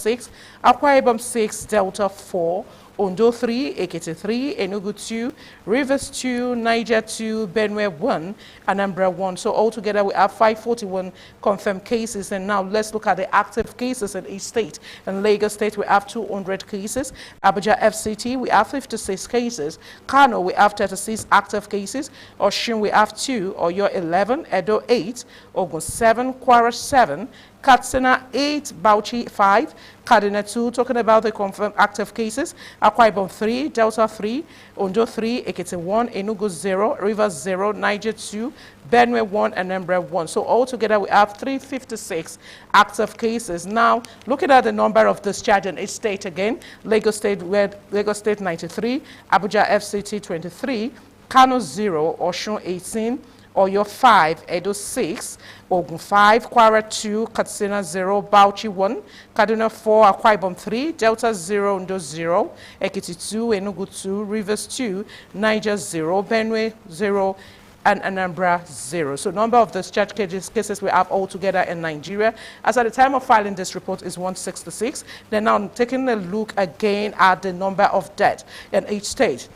6, Akwa Ibom 6, Delta 4, Ondo 3, Ekiti 3, Enugu 2, Rivers 2, Niger 2, Benue 1, Anambra 1. So altogether we have 541 confirmed cases. And now let's look at the active cases in each state. In Lagos State we have 200 cases. Abuja FCT we have 56 cases. Kano we have 36 active cases. Osun we have 2, Oyo 11, Edo 8, Ogun 7, Kwara 7, Katsina 8, Bauchi 5, Kaduna 2, talking about the confirmed active cases, Akwa Ibom 3, Delta 3, Ondo 3, Ekiti 1, Enugu 0, Rivers 0, Niger 2, Benue 1, and Anambra 1. So altogether we have 356 active cases. Now, looking at the number of discharge in each state again, Lagos State 93, Abuja FCT 23, Kano 0, Osun 18, Oyo 5, Edo 6, Ogun 5, Kwara 2, Katsina 0, Bauchi 1, Kaduna 4, Akwa Ibom 3, Delta 0, Ondo 0, Ekiti 2, Enugu 2, Rivers 2, Niger 0, Benue 0, and Anambra 0. So number of discharge cases we have altogether in Nigeria as at the time of filing this report is 166. Then now taking a look again at the number of deaths in each state.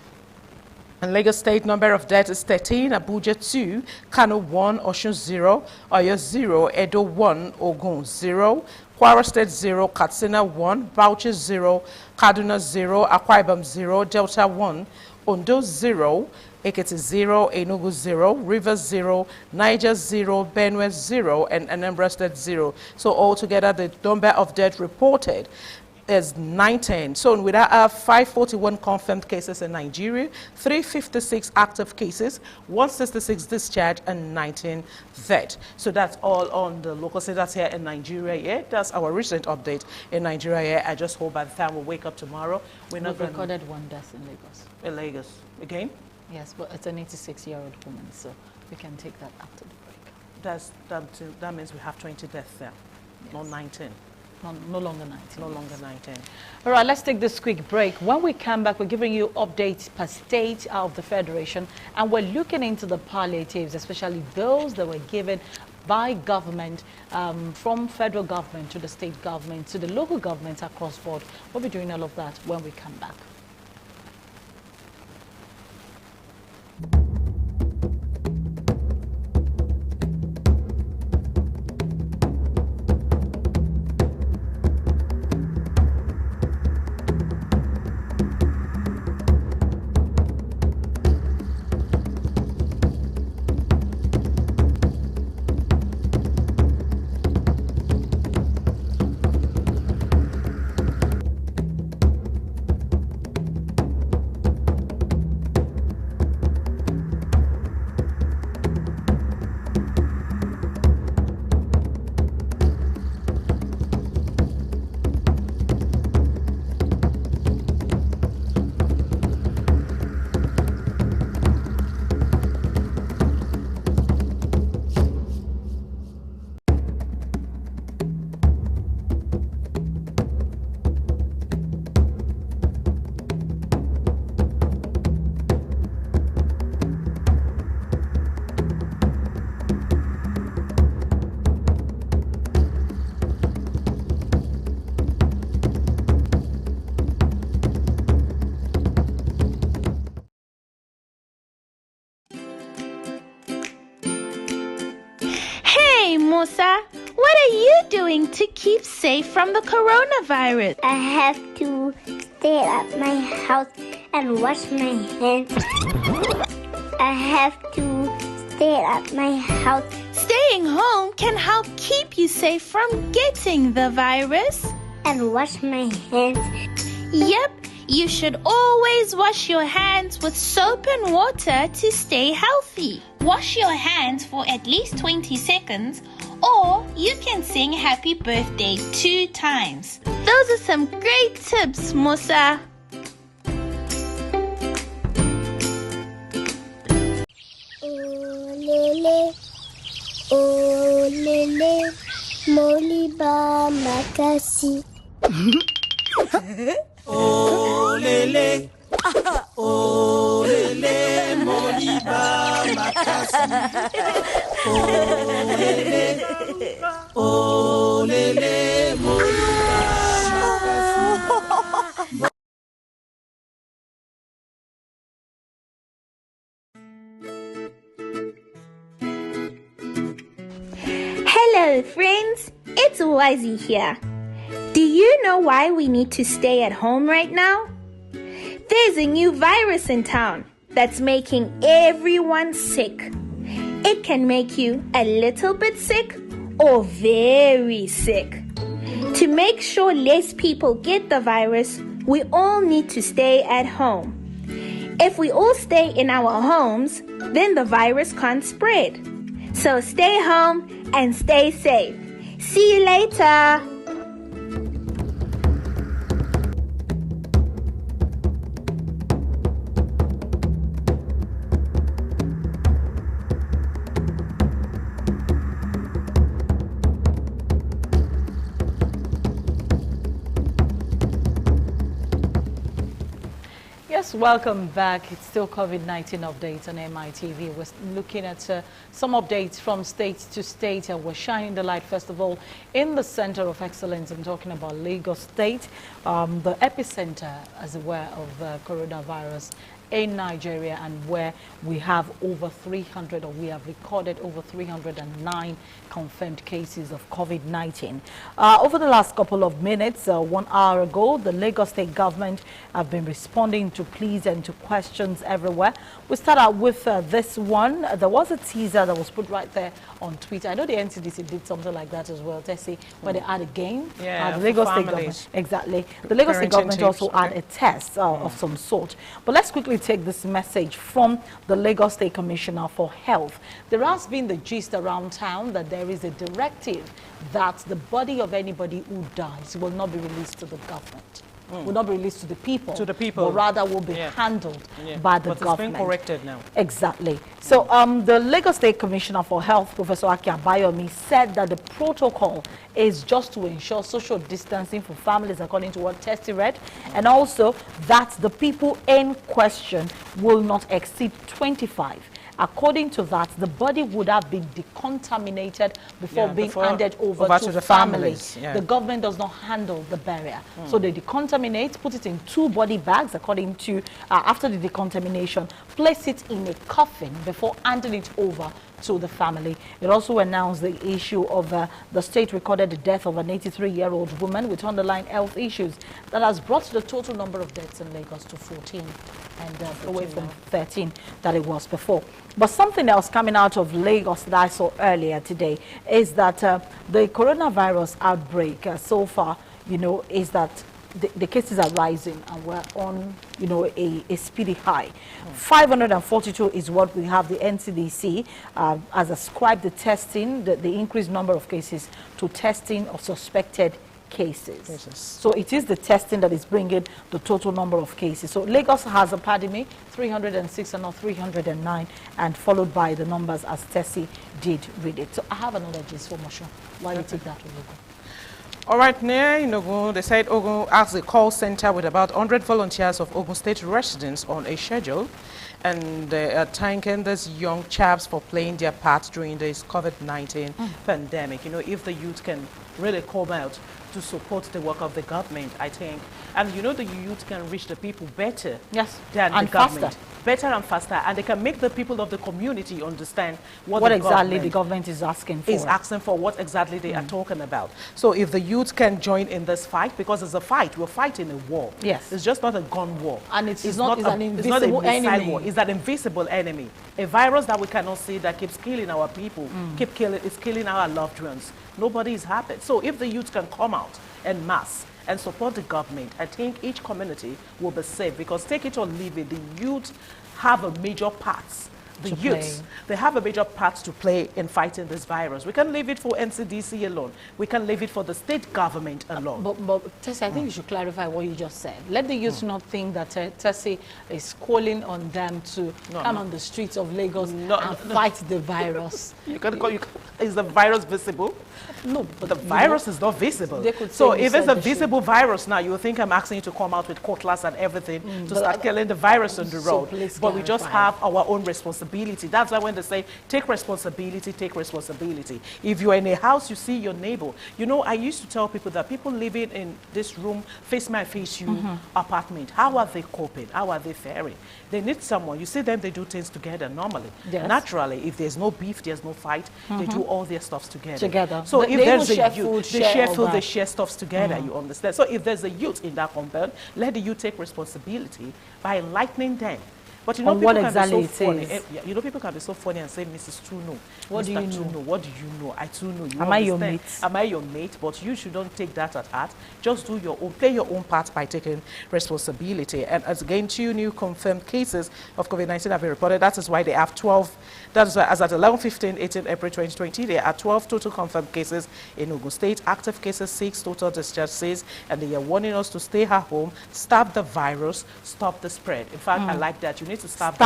In Lagos State, number of deaths is 13, Abuja 2, Kano 1, Osun 0, Oyo 0, Edo 1, Ogun 0, Kwara State 0, Katsina 1, Bauchi 0, Kaduna 0, Akwa Ibom 0, Delta 1, Ondo 0, Ekiti 0, Enugu 0, Rivers 0, Niger 0, Benue 0, and Anambra State 0. So altogether, the number of deaths reported is 19. So we have 541 confirmed cases in Nigeria, 356 active cases, 166 discharged, and 19 dead. So that's all on the local status here in Nigeria. Yeah, that's our recent update in Nigeria. Yeah, I just hope by the time we wake up tomorrow, we've recorded one death in Lagos. In Lagos again? Yes, but it's an 86-year-old woman, so we can take that after the break. That means we have 20 deaths there, yes. Not 19. No longer 19. No longer 19. All right, let's take this quick break. When we come back, we're giving you updates per state of the Federation, and we're looking into the palliatives, especially those that were given by government, from federal government to the state government to the local governments across board. We'll be doing all of that when we come back. Musa, what are you doing to keep safe from the coronavirus? I have to stay at my house and wash my hands. I have to stay at my house. Staying home can help keep you safe from getting the virus. And wash my hands. Yep, you should always wash your hands with soap and water to stay healthy. Wash your hands for at least 20 seconds, or you can sing happy birthday 2 times. Those are some great tips, Musa. Oh lele, moliba makasi. Oh lele, oh lele, moliba makasi. Oh lele, moliba Little Wizzy here. Do you know why we need to stay at home right now? There's a new virus in town that's making everyone sick. It can make you a little bit sick or very sick. To make sure less people get the virus, we all need to stay at home. If we all stay in our homes, then the virus can't spread. So stay home and stay safe. See you later. Yes, welcome back. It's still COVID-19 updates on MITV. We're looking at some updates from state to state, and we're shining the light, first of all, in the center of excellence. I'm talking about Lagos State, the epicenter, as it were, of coronavirus in Nigeria, and where we have over 300, or we have recorded over 309 confirmed cases of COVID-19. Over the last couple of minutes, 1 hour ago, the Lagos State government have been responding to pleas and to questions everywhere. We start out with this one. There was a teaser that was put right there on Twitter. I know the NCDC did something like that as well, Tessie, where they had a game. Yeah, the Lagos State families. government, exactly. The Lagos State government also had a test of some sort. But let's quickly take this message from the Lagos State Commissioner for Health. There has been the gist around town that there is a directive that the body of anybody who dies will not be released to the government. Will not be released to the people. But rather will be handled by the government. It's been corrected now. Exactly. So the Lagos State Commissioner for Health, Professor Aki Abayomi, said that the protocol is just to ensure social distancing for families, according to what Tessie read, and also that the people in question will not exceed 25. According to that, the body would have been decontaminated before being handed over to the families. The government does not handle the barrier. So they decontaminate, put it in 2 body bags, according to, after the decontamination, place it in a coffin before handing it over to the family. It also announced the issue of the state recorded the death of an 83-year-old woman with underlying health issues that has brought the total number of deaths in Lagos to 14 and away from 13 that it was before. But something else coming out of Lagos that I saw earlier today is that the coronavirus outbreak so far, you know, is that the cases are rising and we're on, you know, a speedy high. 542 is what we have. The NCDC has ascribed the testing, the increased number of cases to testing of suspected cases. So it is the testing that is bringing the total number of cases. So Lagos has a pandemic, 306 and not 309, and followed by the numbers as Tessie did read it. So I have another gist for Mosho. Why you take that, Ogogo? All right, near Ogun, they said Ogun asked the call center with about 100 volunteers of Ogun State residents on a schedule, and they are thanking these young chaps for playing their part during this COVID-19 pandemic. You know, if the youth can really come out to support the work of the government, I think. And you know, the youth can reach the people better than the government. Faster. Better and faster. And they can make the people of the community understand what exactly the government is asking for. Is asking for what exactly they are talking about. So if the youth can join in this fight, because it's a fight, we're fighting a war. Yes. It's just not a gun war. And it's not an invisible enemy. War. It's an invisible enemy. A virus that we cannot see that keeps killing our people, it's killing our loved ones. Nobody is happy. So if the youth can come out en masse and support the government, I think each community will be safe, because take it or leave it, the youth have a major part. The youths, they have a major part to play in fighting this virus. We can leave it for NCDC alone. We can leave it for the state government alone. But Tessie, I think you should clarify what you just said. Let the youth not think that Tessie is calling on them to come on the streets of Lagos and fight the virus. Is the virus visible? No, but the virus is not visible. So if it's a visible virus now, you think I'm asking you to come out with cutlass and everything to start killing the virus on the road. But we just have our own responsibility. That's why when they say take responsibility, take responsibility. If you're in a house, you see your neighbor. You know, I used to tell people that people living in this room, face my face you apartment, how are they coping? How are they faring? They need someone. You see them, they do things together normally. Naturally, if there's no beef, there's no fight, they do all their stuff together. So if they there's even share a youth, food, they share share all food, that. they share stuffs together, you understand? So if there's a youth in that compound, let the youth take responsibility by enlightening them. But you know, On people what can exactly be so it funny. is. Yeah, you know, people can be so funny and say, Mrs. Tuno, What do Mr. you know? Tuno, what do you know? I too know. You Am I your understand? mate? Am I your mate? But you shouldn't take that at heart. Just do your own, play your own part by taking responsibility. And as again, 2 new confirmed cases of COVID-19 have been reported. That is why they have 12. That is why, as at 11/15, 18 April 2020, there are 12 total confirmed cases in Ogun State. Active cases 6, total discharge 6, and they are warning us to stay at home, stop the virus, stop the spread. In fact, I like that. You need to stop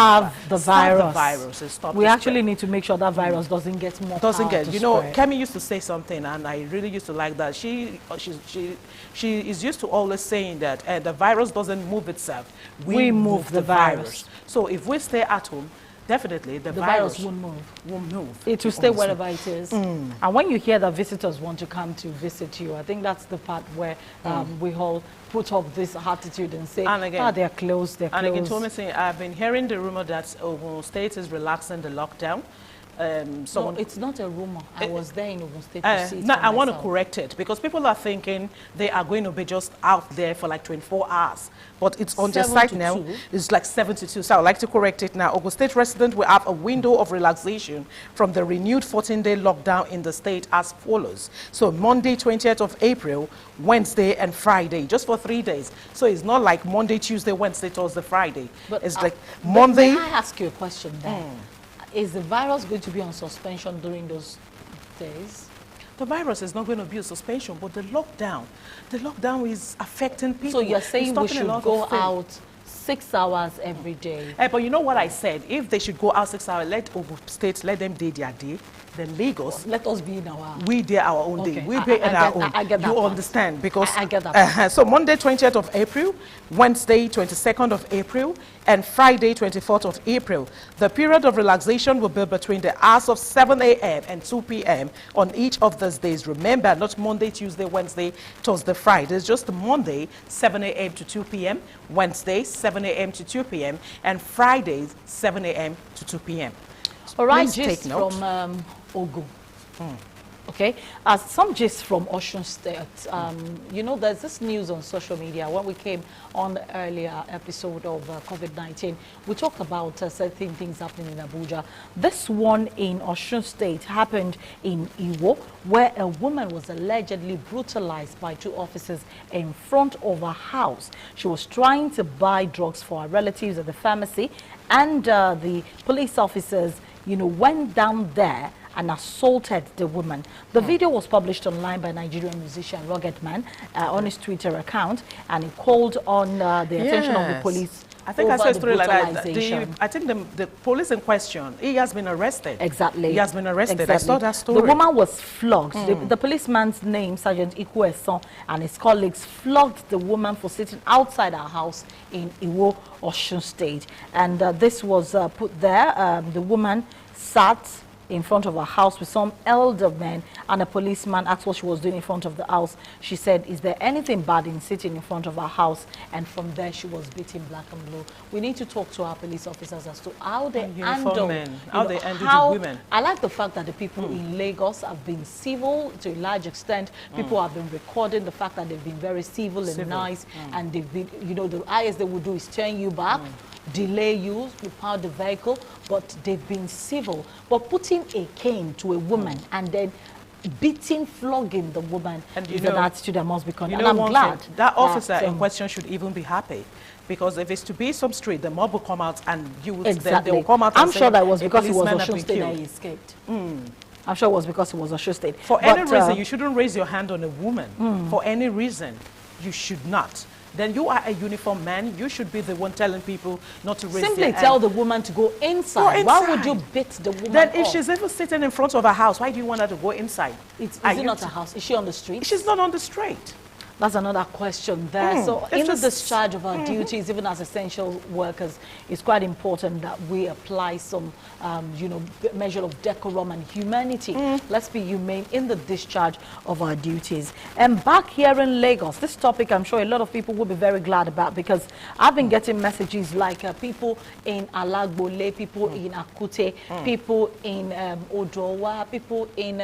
The virus. and stop We the actually spread. need to make sure that virus doesn't get more Doesn't power get, to you know, spread. Kemi used to say something, and I really used to like that. She is used to always saying that the virus doesn't move itself. We move the virus. So if we stay at home, definitely the virus virus won't move. won't move. It will stay wherever it is. And when you hear that visitors want to come to visit you, I think that's the part where we all put up this attitude and say, And again- they're closed, they're And closed. again, Tommy saying, I've been hearing the rumor that Ogun State is relaxing the lockdown. No, it's not a rumor. I was there in Ogun State to see it No, for I want to myself. correct it because people are thinking they are going to be just out there for like 24 hours. But it's on their site now. 72. It's like 72. So I would like to correct it now. Ogun State residents will have a window of relaxation from the renewed 14-day lockdown in the state as follows. So Monday, 20th of April, Wednesday and Friday, just for 3 days. So it's not like Monday, Tuesday, Wednesday, Thursday, Friday. But, It's like but Monday. May I ask you a question there? Is the virus going to be on suspension during those days? The virus is not going to be a suspension, but the lockdown is affecting people. So you're It's saying we stopping a should lot go of things. out 6 hours every day? But you know what I said? If they should go out 6 hours, let Ogun State, let them do their day. Then Lagos, Let us be in our... we do our own day. Okay, We I pay in get- our own. I get that You part. understand? Because I get that so Monday, 20th of April, Wednesday, 22nd of April, and Friday, 24th of April. The period of relaxation will be between the hours of 7 a.m. and 2 p.m. on each of those days. Remember, not Monday, Tuesday, Wednesday, Thursday, Friday. It's just Monday, 7 a.m. to 2 p.m., Wednesday, 7 a.m. to 2 p.m., and Fridays, 7 a.m. to 2 p.m. All right, Please gist take note. from Ogun. Okay, some gist from Osun State. You know, there's this news on social media. When we came on the earlier episode of COVID-19, we talked about certain things happening in Abuja. This one in Osun State happened in Iwo, where a woman was allegedly brutalized by 2 officers in front of her house. She was trying to buy drugs for her relatives at the pharmacy, and the police officers, you know, went down there and assaulted the woman. The video was published online by Nigerian musician Rugged Man on his Twitter account, and he called on the attention of the Yes. police. I think I over saw a the story like that. brutalization. I think the police in question, he has been arrested. Exactly. He has been arrested. Exactly. I saw that story. The woman was flogged. The policeman's name, Sergeant Ikweson, and his colleagues flogged the woman for sitting outside her house in Iwo, Osun State. And this was put there. The woman sat in front of her house with some elder men, and a policeman asked what she was doing in front of the house. She said, is there anything bad in sitting in front of her house? And from there she was beaten black and blue. We need to talk to our police officers as to how they handle, men, you how know, they handle the women. I like the fact that the people in Lagos have been civil to a large extent. People have been recording the fact that they've been very civil and nice, and they've been, you know, the highest they would do is turn you back, delay you, prepare the vehicle, but they've been civil. But putting a cane to a woman and then beating, flogging the woman is an attitude that must be condemned. And I'm glad that officer in question should even be happy. Because if it's to be some street, the mob will come out and you would then they will come out and I'm say, sure that was "A because it was policeman has Osun been State that killed." he escaped. I'm sure it was because it was Osun State. For any reason, you shouldn't raise your hand on a woman. For any reason, you should not. Then you are a uniformed man. You should be the one telling people not to raise Simply their tell hand. the woman to go inside. Why would you beat the woman Then if up? she's even sitting in front of her house, why do you want her to go inside? Is Are it you not a house? Is she on the street? She's not on the street. That's another question there. So It's in the just- discharge of our duties, even as essential workers, it's quite important that we apply some, you know, measure of decorum and humanity. Let's be humane in the discharge of our duties. And back here in Lagos, this topic I'm sure a lot of people will be very glad about, because I've been getting messages like people in Alagbole, people in Akute, people in Odowa, people in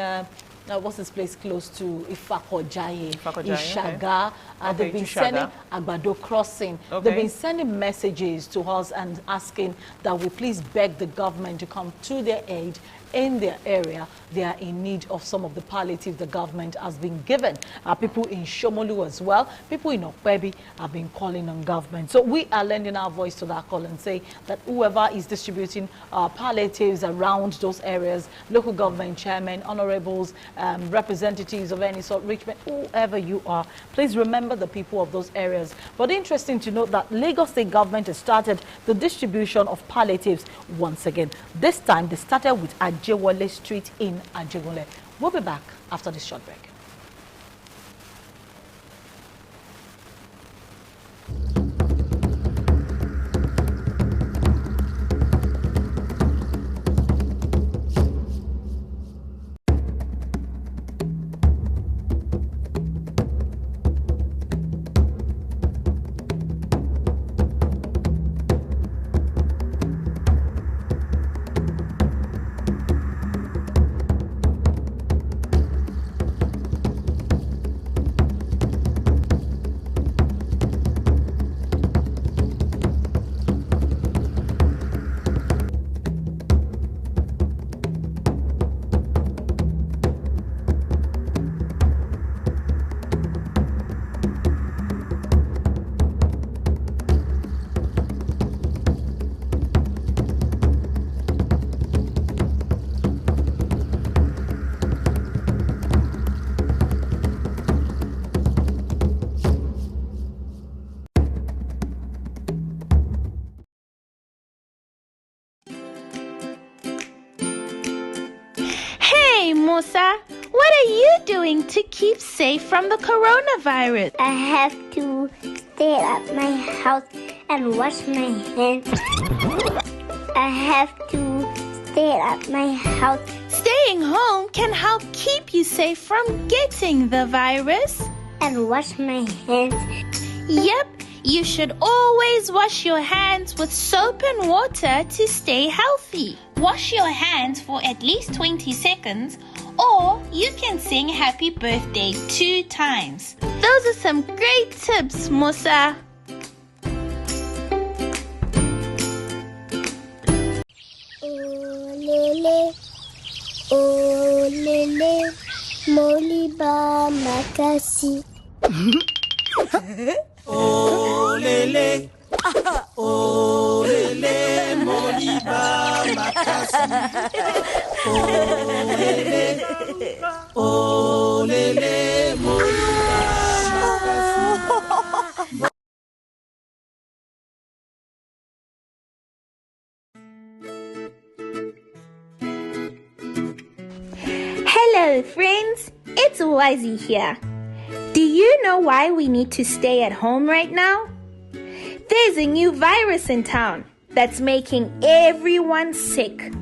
what's this place close to Ifakojaye, Okay. Ishaga. They've been sending Agbado Crossing. Okay. They've been sending messages to us and asking that we please beg the government to come to their aid in their area. They are in need of some of the palliative the government has been given. People in Shomolu as well, people in Okpebi have been calling on government. So we are lending our voice to that call and say that whoever is distributing palliatives around those areas, local government chairmen, honorables, representatives of any sort, Richmond, whoever you are, please remember the people of those areas. But interesting to note that Lagos State government has started the distribution of palliatives once again. This time they started with Ajewole Street in Ajegule. We'll be back after this short break. Hey, Musa, what are you doing to keep safe from the coronavirus? I have to stay at my house and wash my hands. I have to stay at my house. Staying home can help keep you safe from getting the virus. And wash my hands. Yep, you should always wash your hands with soap and water to stay healthy. Wash your hands for at least 20 seconds, or you can sing happy birthday 2 times. Those are some great tips, Musa. Olele, olele, moliba makasi. Olele, olele, moliba makasi. Olele, olele, moliba makasi. Hello, friends. It's Wazzy here. Do you know why we need to stay at home right now? There's a new virus in town that's making everyone sick.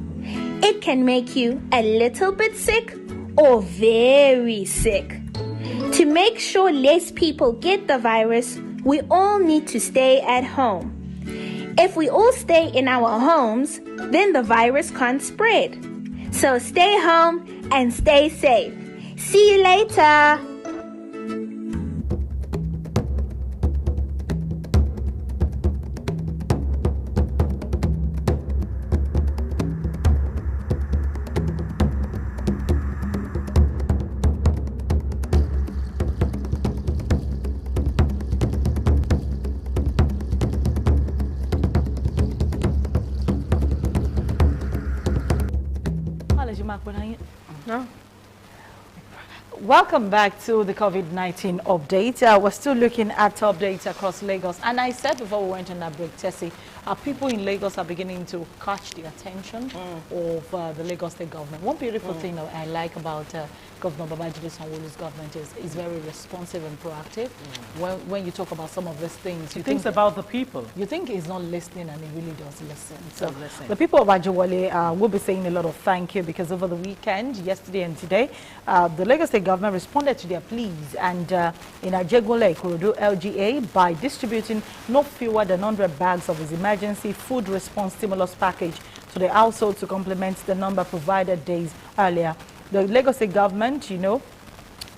It can make you a little bit sick or very sick. To make sure less people get the virus, we all need to stay at home. If we all stay in our homes, then the virus can't spread. So stay home and stay safe. See you later. No. Welcome back to the COVID-19 update. We're still looking at updates across Lagos. And I said before we went on that break, Tessie, people in Lagos are beginning to catch the attention of the Lagos State government. One beautiful thing that I like about Governor Babajide Sanwo-Olu's government is very responsive and proactive. When you talk about some of these things, He thinks about the people. you think he's not listening, and he really does listen. So the people of Ajewole will be saying a lot of thank you, because over the weekend, yesterday and today, the Lagos State government responded to their pleas, and in Ajegule, Ikorodu LGA, by distributing no fewer than 100 bags of his emergency food response stimulus package to the household to complement the number provided days earlier. the Lagos State government, you know,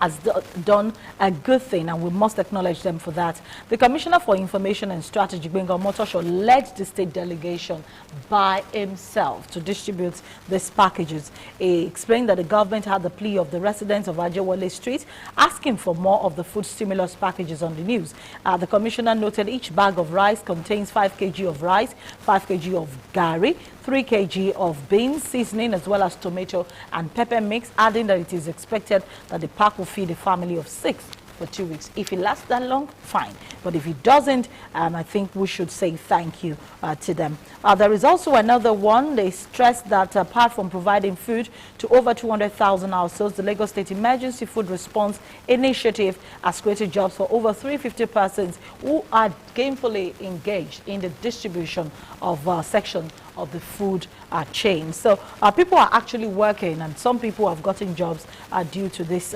has done a good thing, and we must acknowledge them for that. The Commissioner for Information and Strategy, Bengal Motosho, led the state delegation by himself to distribute these packages. He explained that the government had the plea of the residents of Ajewole Street asking for more of the food stimulus packages on the news. The Commissioner noted each bag of rice contains 5 kg of rice, 5 kg of gari, 3 kg of beans, seasoning, as well as tomato and pepper mix, adding that it is expected that the pack will feed a family of 6 for 2 weeks. If it lasts that long, fine. But if it doesn't, I think we should say thank you to them. There is also another one. They stressed that apart from providing food to over 200,000 households, the Lagos State Emergency Food Response Initiative has created jobs for over 350 persons who are gainfully engaged in the distribution of section of the food chain. So people are actually working, and some people have gotten jobs due to this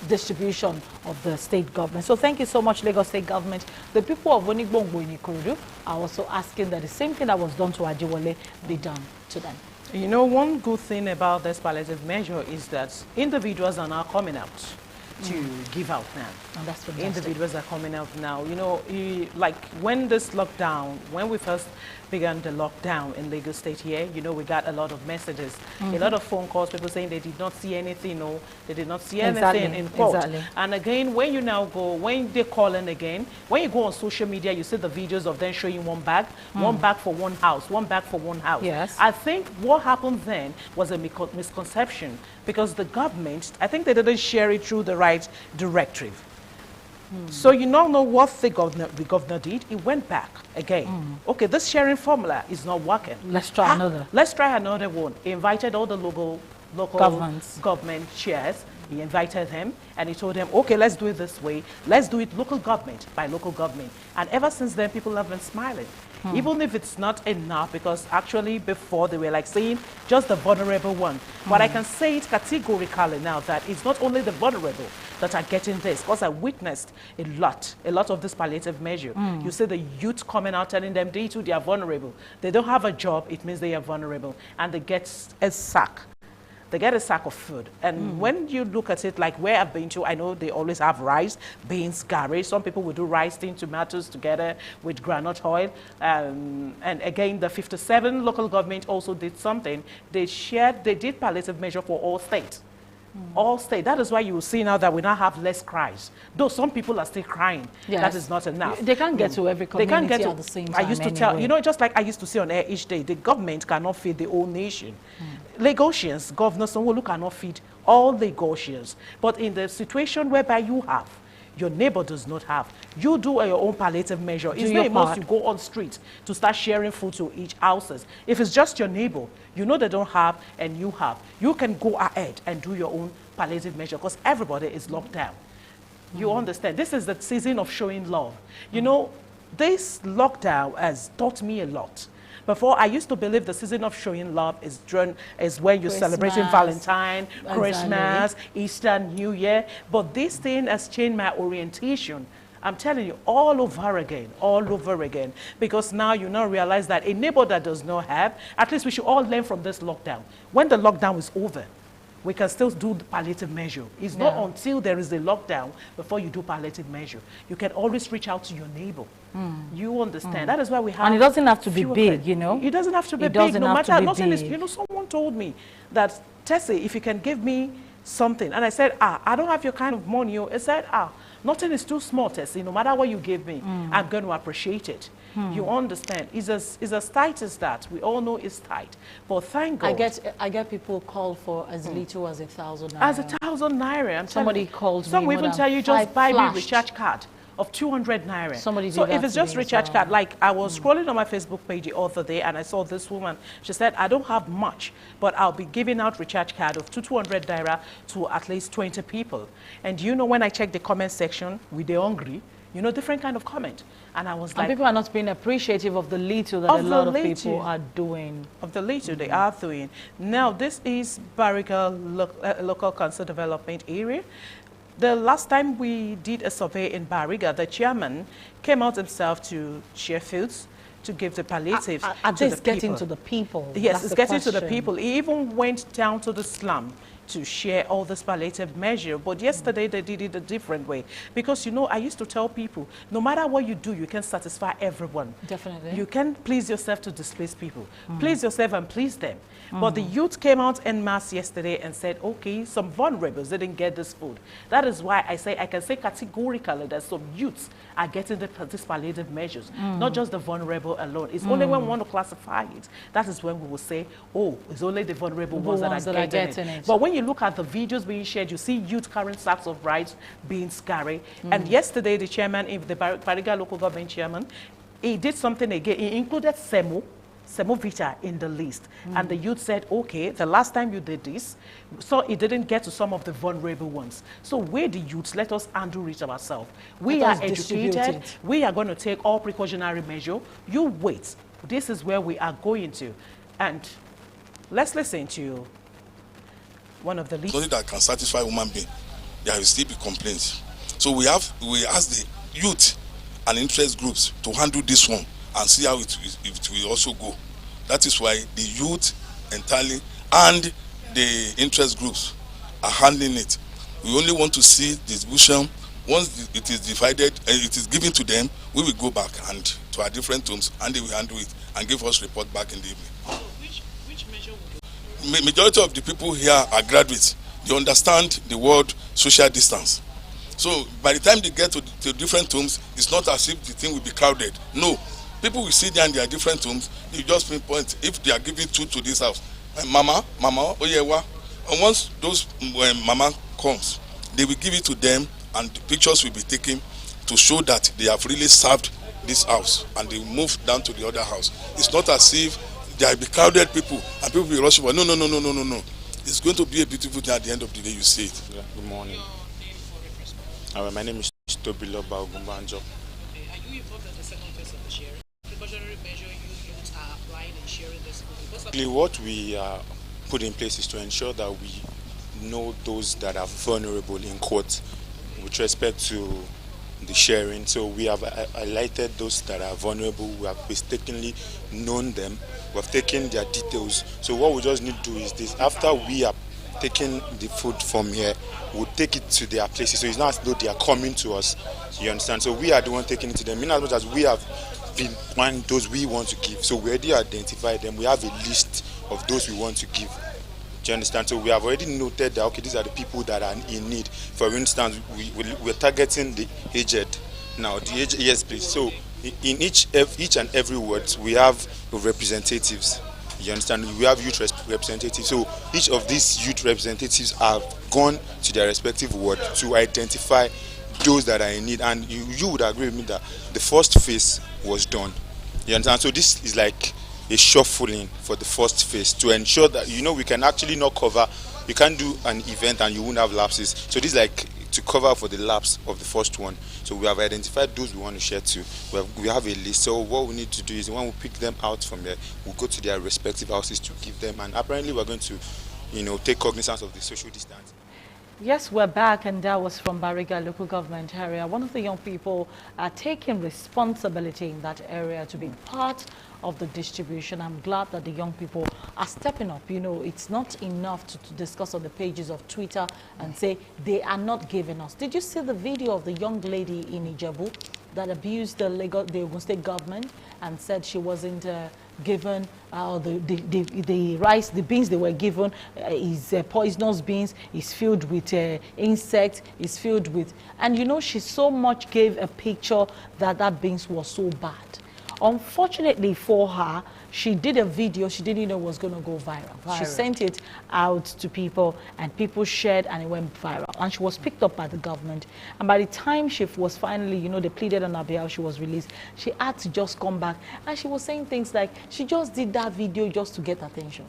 distribution of the state government. So thank you so much, Lagos State government. The people of Onigbongbo in Ikorodu are also asking that the same thing that was done to Ajewole be done to them. You know, one good thing about this palliative measure is that individuals are now coming out to give out now. And that's fantastic. Individuals are coming out now. You know, like when this lockdown, when we first began the lockdown in Lagos State here, you know, we got a lot of messages, a lot of phone calls, people saying they did not see anything, or they did not see anything in court. And again, when you now go, when they call in again, when you go on social media, you see the videos of them showing one bag for one house, one bag for one house. Yes. I think what happened then was a misconception, because the government, I think they didn't share it through the right directive. So you now know what the governor did. He went back again. Okay, this sharing formula is not working. Let's try another. Let's try another one. He invited all the local government chairs. He invited them and he told them, okay, let's do it this way. Let's do it local government by local government. And ever since then, people have been smiling. Even if it's not enough, because actually before they were like saying just the vulnerable one. But I can say it categorically now that it's not only the vulnerable that are getting this, because I witnessed a lot of this palliative measure. You see the youth coming out telling them they too, they are vulnerable. They don't have a job, it means they are vulnerable. And they get a sack. They get a sack of food. And when you look at it, like where I've been to, I know they always have rice, beans, gari. Some people will do rice, steamed tomatoes together with groundnut oil. And again, the 57 local government also did something. They did palliative measure for all states. All state. That is why you will see now that we now have less cries. Though some people are still crying. Yes. That is not enough. They can't get to every community they can't get to, at the same time. I used to tell, you know, just like I used to say on air each day, the government cannot feed the whole nation. Lagosians, Governor Sanwo-Olu cannot feed all Lagosians. But in the situation whereby you have, your neighbor does not have, you do your own palliative measure. It's not enough you go on street to start sharing food to each houses. If it's just your neighbor, you know they don't have and you have, you can go ahead and do your own palliative measure, because everybody is locked down. You understand? This is the season of showing love. You know, this lockdown has taught me a lot. Before, I used to believe the season of showing love is when you're celebrating Valentine, Christmas, Easter, New Year. But this thing has changed my orientation. I'm telling you, all over again. Because now you now realize that a neighbor that does not have, at least we should all learn from this lockdown. When the lockdown is over, we can still do the palliative measure. It's not until there is a lockdown before you do palliative measure. You can always reach out to your neighbor. You understand? That is why we have. And it doesn't have to be big, you know. It doesn't have to be big. No matter. Nothing is. You know, someone told me that, Tessie, if you can give me something, and I said, I don't have your kind of money. I said, nothing is too small, Tessie. No matter what you give me, I'm going to appreciate it. You understand? It's as tight as that. We all know it's tight. But thank God. I get people call for as little as 1,000 naira. As 1,000 naira. Somebody called me. Some will even tell you, just buy me a recharge card of 200 naira. So if it's just recharge card, like I was scrolling on my Facebook page the other day and I saw this woman. She said, I don't have much, but I'll be giving out recharge card of 200 naira to at least 20 people. And you know, when I check the comment section with the hungry, you know, different kind of comment. And I was like... And people are not being appreciative of the little that a lot of people are doing. Of the little they are doing. Now, this is Bariga Local Council Development Area. The last time we did a survey in Bariga, the chairman came out himself to share foods, to give the palliatives to the people. Getting to the people? Yes, it's getting to the people. He even went down to the slum. to share all this palliative measure. But yesterday they did it a different way. Because, you know, I used to tell people, no matter what you do, you can satisfy everyone. Definitely. You can please yourself to displease people. Please yourself and please them. But the youth came out en masse yesterday and said, okay, some vulnerables didn't get this food. That is why I can say categorically that some youths are getting these palliative measures, not just the vulnerable alone. It's only when we want to classify it, that is when we will say, oh, it's only the vulnerable ones that are getting it. But when you look at the videos being shared, you see youth carrying sacks of rice, beans, curry. And yesterday, the chairman, the Bariga local government chairman, he did something again. He included Semovita in the list. And the youth said, okay, the last time you did this, so it didn't get to some of the vulnerable ones. So we, the youths, let us undo it ourselves. We are educated. We are going to take all precautionary measures. You wait. This is where we are going to. And let's listen to one of the leaders. Something that can satisfy human being, there will still be complaints. So we ask the youth and interest groups to handle this one and see how it will also go. That is why the youth entirely and the interest groups are handling it. We only want to see distribution. Once it is divided and it is given to them, we will go back and to our different homes and they will handle it and give us report back in the evening. So which measure would you? Majority of the people here are graduates. They understand the word social distance. So by the time they get to different homes, it's not as if the thing will be crowded. No. People will sit there in their different homes. You just pinpoint if they are giving two to this house. Mama, oyewa. And once those mama comes, they will give it to them and the pictures will be taken to show that they have really served this house and they move down to the other house. It's not as if there will be crowded people and people will rush over. No. It's going to be a beautiful thing at the end of the day, you see it. Yeah, good morning. My name is Tobilo Baugumbanjo. Are you involved in the second phase of the sharing? Precautionary measure you youths are applying and sharing this food? What we put in place is to ensure that we know those that are vulnerable in court with respect to the sharing. So we have highlighted those that are vulnerable. We have mistakenly known them. We have taken their details. So what we just need to do is this: after we are taking the food from here, we'll take it to their places. So it's not as though they are coming to us. You understand? So we are the one taking it to them. In as much as we have been one those we want to give. So we already identified them. We have a list of those we want to give. Do you understand? So we have already noted that, okay, these are the people that are in need. For instance, we're targeting the aged now. The aged, yes, please. So in each and every ward, we have representatives. You understand? We have youth representatives. So each of these youth representatives have gone to their respective ward to identify those that are in need. And you would agree with me that the first phase was done. You understand? So this is like a shuffling for the first phase to ensure that, you know, we can actually not cover. You can't do an event and you won't have lapses. So this is like to cover for the lapse of the first one. So we have identified those we want to share to. We have a list. So what we need to do is when we pick them out from there, we'll go to their respective houses to give them. And apparently we're going to, you know, take cognizance of the social distance. Yes, we're back, and that was from Bariga local government area. One of the young people are taking responsibility in that area to be part of the distribution. I'm glad that the young people are stepping up. You know, it's not enough to discuss on the pages of Twitter and say they are not giving us. Did you see the video of the young lady in Ijebu that abused the Ogun State government and said she wasn't given the rice, the beans they were given is poisonous beans, is filled with insects, is filled with, and you know, she so much gave a picture that beans was so bad. Unfortunately for her, she did a video she didn't know was going to go viral. She sent it out to people and people shared and it went viral. And she was picked up by the government. And by the time she was finally, you know, they pleaded on her behalf, she was released. She had to just come back. And she was saying things like, she just did that video just to get attention.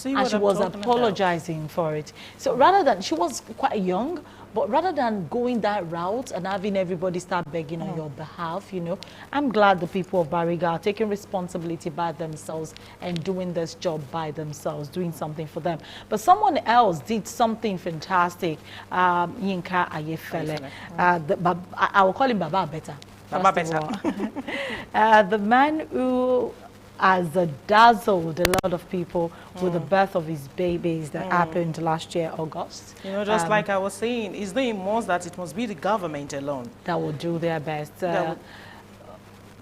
And she was apologizing for it. So rather than, she was quite young, but rather than going that route and having everybody start begging on your behalf, you know, I'm glad the people of Bariga are taking responsibility by themselves and doing this job by themselves, doing something for them. But someone else did something fantastic. Yinka Ayefele. I will call him Baba better. Baba better. The man who has dazzled a lot of people with the birth of his babies that happened last year, August. You know, just like I was saying, it's not in most that it must be the government alone that will do their best.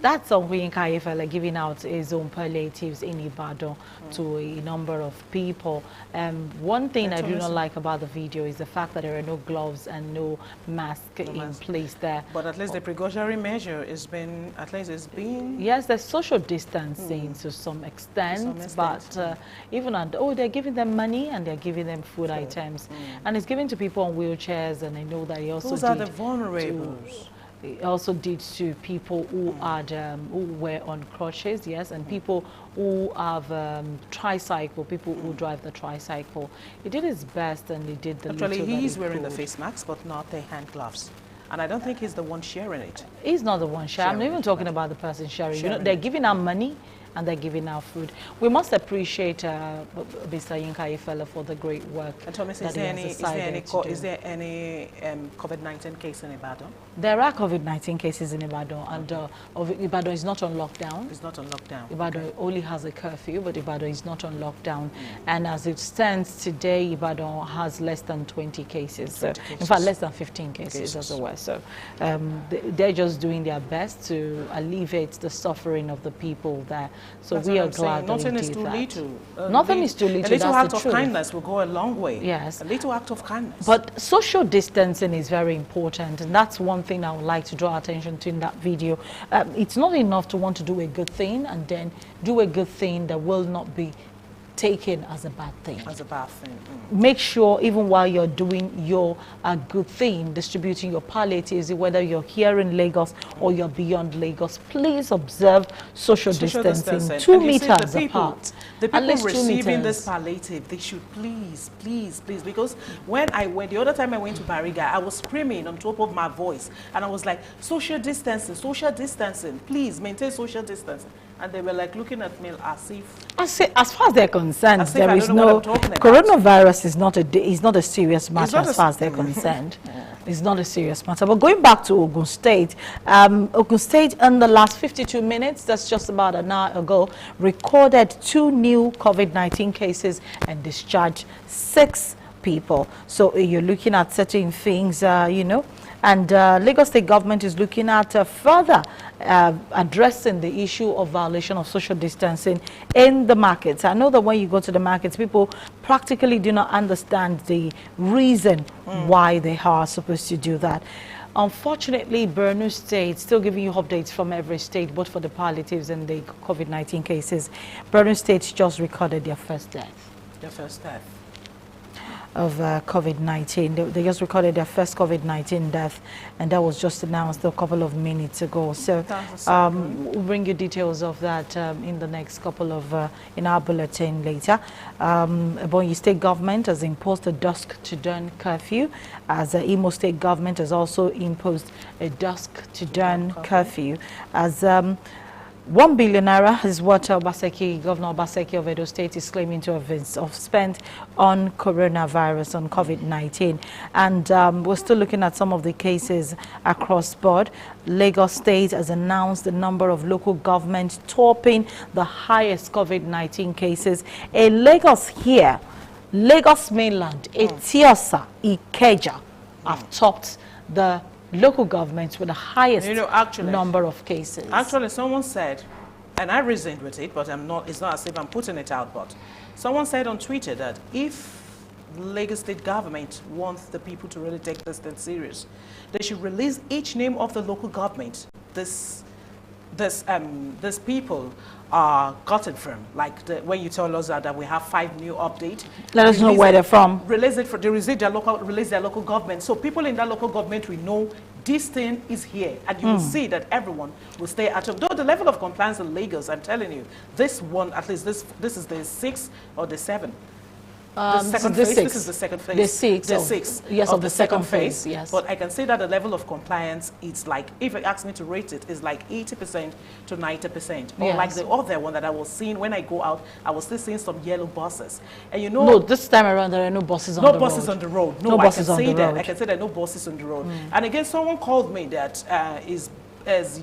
That's something Kaifele giving out his own palliatives in Ibadan to a number of people. One thing I do not like about the video is the fact that there are no gloves and no mask in place there. But at least the precautionary measure is been, at least it's been... Yes, there's social distancing to some extent, but even at, they're giving them money and they're giving them food items. And it's given to people on wheelchairs, and I know that he also Those are the vulnerables. It also did to people who had who were on crutches, yes, and people who have tricycle, people who drive the tricycle. He did his best, and he did the Actually, little he's that he wearing the could. face mask, but not the hand gloves. And I don't think he's the one sharing it. He's not the one sharing. I'm not even talking about the person sharing. You know, they're giving out money and they're giving out food. We must appreciate Mr. Yinka Ifele for the great work. And Thomas, is there any COVID-19 case in Ibadan? There are COVID-19 cases in Ibadan, and Ibadan is not on lockdown. It's not on lockdown. Ibadan only has a curfew, but Ibadan is not on lockdown. And as it stands today, Ibadan has less than 20 cases. In fact, less than 15 cases as well. So they're just doing their best to alleviate the suffering of the people there. So we are glad that nothing we is did too that. little. Nothing is too little. A little That's act the of truth. kindness will go a long way. Yes. A little act of kindness. But social distancing is very important, and that's one thing I would like to draw attention to in that video. It's not enough to want to do a good thing and then do a good thing that will not be taken as a bad thing. As a bad thing. Make sure, even while you're doing your good thing, distributing your palliatives, whether you're here in Lagos or you're beyond Lagos, please observe social distancing. 2 meters apart. The At people least 2 receiving meters. this palliative, they should please, because when I went, the other time I went to Bariga, I was screaming on top of my voice, and I was like, social distancing, please maintain social distancing. And they were like looking at me as if... As far as they're concerned, As if there I is don't know no... what I'm talking about. Coronavirus is not a serious matter not as a- far as they're concerned. It's not a serious matter. But going back to Ogun State, Ogun State in the last 52 minutes, that's just about an hour ago, recorded 2 new COVID-19 cases and discharged 6 people. So you're looking at certain things, you know, and Lagos State government is looking at further addressing the issue of violation of social distancing in the markets. I know that when you go to the markets, people practically do not understand the reason why they are supposed to do that. Unfortunately, Borno State, still giving you updates from every state, both for the palliatives and the COVID-19 cases. Borno State just recorded their first death. The first death. Of COVID-19. They just recorded their first COVID-19 death, and that was just announced a couple of minutes ago. So we'll bring you details of that in the next couple of, in our bulletin later. Ebonyi State government has imposed a dusk to dawn curfew, as Imo State government has also imposed a dusk to dawn curfew, as 1 billion naira is what Governor Obaseki of Edo State is claiming to have spent on coronavirus, on COVID-19. And we're still looking at some of the cases across board. Lagos State has announced the number of local governments topping the highest COVID-19 cases. In Lagos here, Lagos mainland, Etiosa, Ikeja have topped the local governments with the highest number of cases. Actually, someone said, and I reasoned with it, but it's not as if I'm putting it out, but someone said on Twitter that if Lagos State government wants the people to really take this thing serious, they should release each name of the local government this people are gotten from. Like when you tell us that we have 5 new updates. Let us know where they're from. Release their local government. So people in that local government will know this thing is here. And you will see that everyone will stay at home. Though the level of compliance in Lagos, I'm telling you, this one, at least this is the 6th or the 7th. The second phase. This is the second phase. The sixth. Yes, of the second phase. Yes. But I can say that the level of compliance is like, if you ask me to rate it, is like 80% to 90%. Or like the other one that I was seeing when I go out, I was still seeing some yellow buses. And you know, no, this time around there are no buses on the road. No buses on the road. No, I can say that. I can say there are no buses on the road. And again, someone called me that is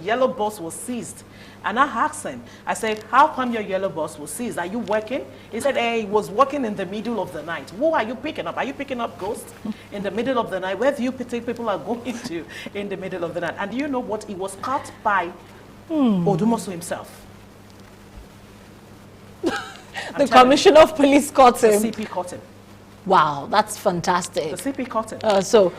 yellow bus was seized. And I asked him, I said, how come your yellow bus was seized? Are you working? He said, hey, he was working in the middle of the night. Who are you picking up? Are you picking up ghosts in the middle of the night? Where do you think people are going to in the middle of the night? And do you know what? He was caught by Odumosu himself. The commissioner of police caught him. The CP caught him. Wow, that's fantastic. The CP caught him. So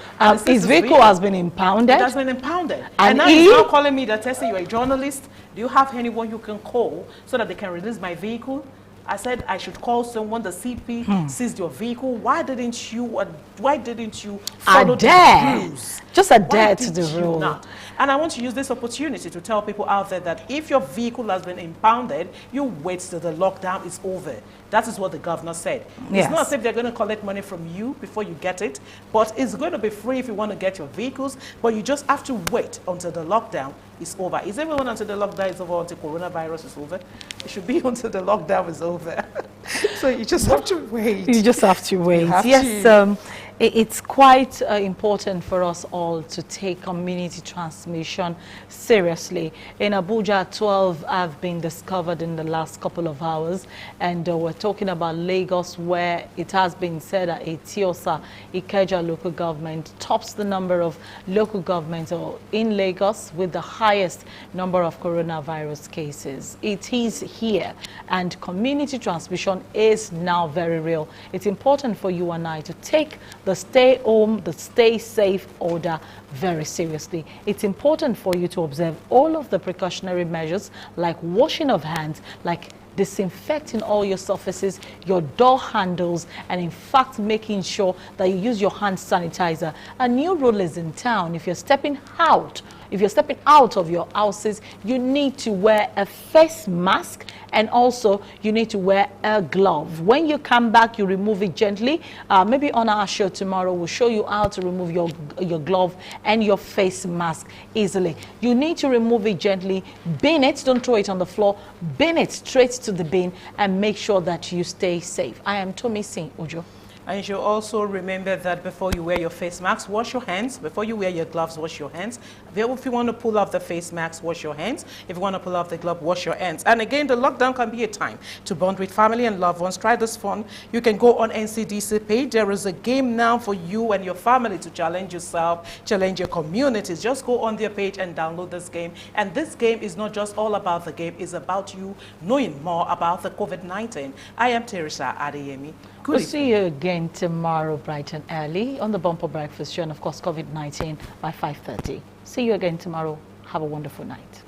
his vehicle has been impounded. It has been impounded. And now he's now calling me that, Tessie, you're a journalist. Do you have anyone you can call so that they can release my vehicle? I said I should call someone. The CP seized your vehicle. Why didn't you follow the rules? Just adhere to the rule. Not? And I want to use this opportunity to tell people out there that if your vehicle has been impounded, you wait till the lockdown is over. That is what the governor said. Yes. It's not as if they're going to collect money from you before you get it, but it's going to be free if you want to get your vehicles, but you just have to wait until the lockdown is over. Is everyone until the lockdown is over, until coronavirus is over? It should be until the lockdown is over. So you just have to wait. You just have to wait. Yes, it's quite important for us all to take community transmission seriously. In Abuja, 12 have been discovered in the last couple of hours, and we're talking about Lagos, where it has been said that Etiosa, Ikeja local government, tops the number of local governments in Lagos with the highest number of coronavirus cases. It is here, and community transmission is now very real. It's important for you and I to take the stay home, the stay safe order very seriously. It's important for you to observe all of the precautionary measures like washing of hands, like disinfecting all your surfaces, your door handles, and in fact making sure that you use your hand sanitizer. A new rule is in town. If you're stepping out of your houses, you need to wear a face mask, and also you need to wear a glove. When you come back, you remove it gently. Maybe on our show tomorrow, we'll show you how to remove your glove and your face mask easily. You need to remove it gently. Bin it, don't throw it on the floor. Bin it straight to the bin and make sure that you stay safe. I am Tomi Singh Ojo. And you should also remember that before you wear your face mask, wash your hands. Before you wear your gloves, wash your hands. If you want to pull off the face mask, wash your hands. If you want to pull off the glove, wash your hands. And again, the lockdown can be a time to bond with family and loved ones. Try this fun. You can go on NCDC page. There is a game now for you and your family to challenge yourself, challenge your communities. Just go on their page and download this game. And this game is not just all about the game. It's about you knowing more about the COVID-19. I am Teresa Adeyemi. We'll see you again tomorrow bright and early on the Bumper Breakfast Show, and of course COVID-19 by 5:30. See you again tomorrow. Have a wonderful night.